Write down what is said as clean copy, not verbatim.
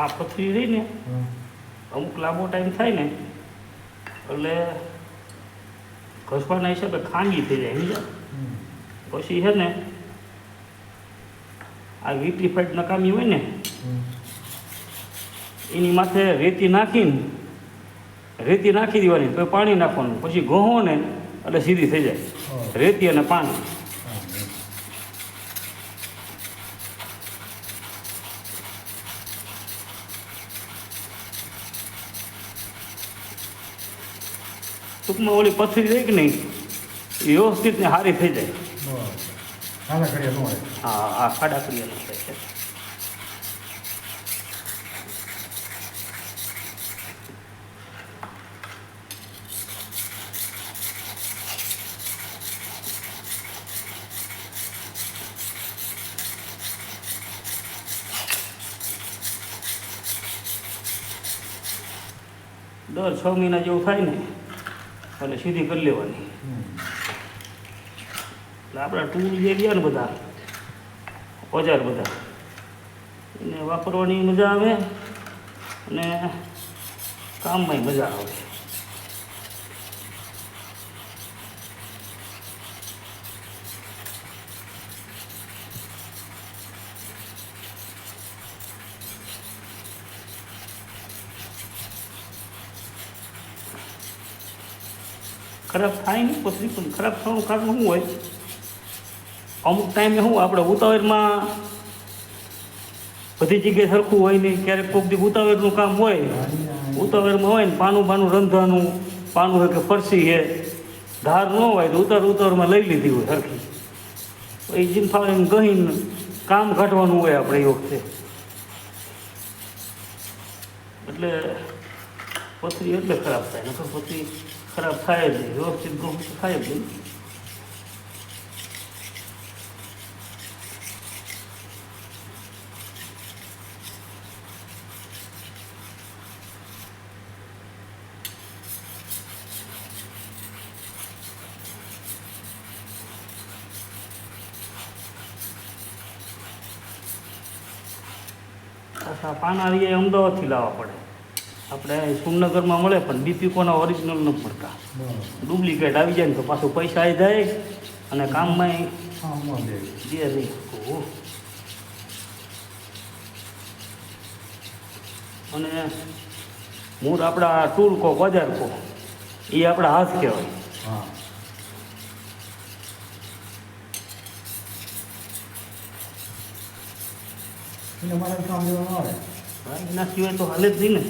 આ પથરી રહી ને અમુક લાંબો ટાઈમ થાય ને એટલે ઘસવાના હિસાબે ખાંગી થઈ જાય સમજ્યા. પછી છે ને આ વિટ્રીફાઈડ નકામી હોય ને એની માથે રેતી નાખી દેવાની, તો પાણી નાખવાનું, પછી ઘોહો ને એટલે સીધી થઈ જાય રેતી અને પાણી. ટૂંકમાં ઓલી પથરી રહી કે નહીં એ વ્યવસ્થિત ને સારી થઈ જાય. હા હા ખાડા ક્રિયા ન થાય છે. દર 6 મહિના જેવું થાય ને એટલે સીધી કરી લેવાની. એટલે આપણા ટૂલ જે ગયા ને બધા ઓજાર બધા એને વાપરવાની મજા આવે અને કામમાંય મજા આવે. ખરાબ થાય નહીં પથરી, પણ ખરાબ થવાનું કારણ શું હોય, અમુક ટાઈમે શું આપણે ઉતાવળમાં બધી જગ્યાએ સરખું હોય નહીં, ક્યારેક કોઈક દી ઉતાવળનું કામ હોય, ઉતાવળમાં હોય ને પાનું રંધવાનું પાનું હોય કે ફરસી છે ધાર ન હોય તો ઉતાવળમાં લઈ લીધી હોય સરખી, એ જીમ ફાવે એમ ગહીને કામ કાઢવાનું હોય આપણે એ વખતે. એટલે પથરી એટલે ખરાબ થાય, નકર પથરી ખરાબ થાય જ નહીં, વ્યવસ્થિત ઘઉં થાય જ નહીં. પાછા પાના એ અમદાવાદથી લાવવા પડે, આપણે સુમનગરમાં મળે પણ દીપિકોના ઓરિજિનલ ન મળતા, ડુપ્લિકેટ આવી જાય ને તો પાછું પૈસા આવી જાય અને કામમાં દે નહીં. અને મૂળ આપણા ટૂલ કો બજાર કો એ આપણા હાથ કહેવાય. એના સિવાય તો હાલે જ નહીં ને.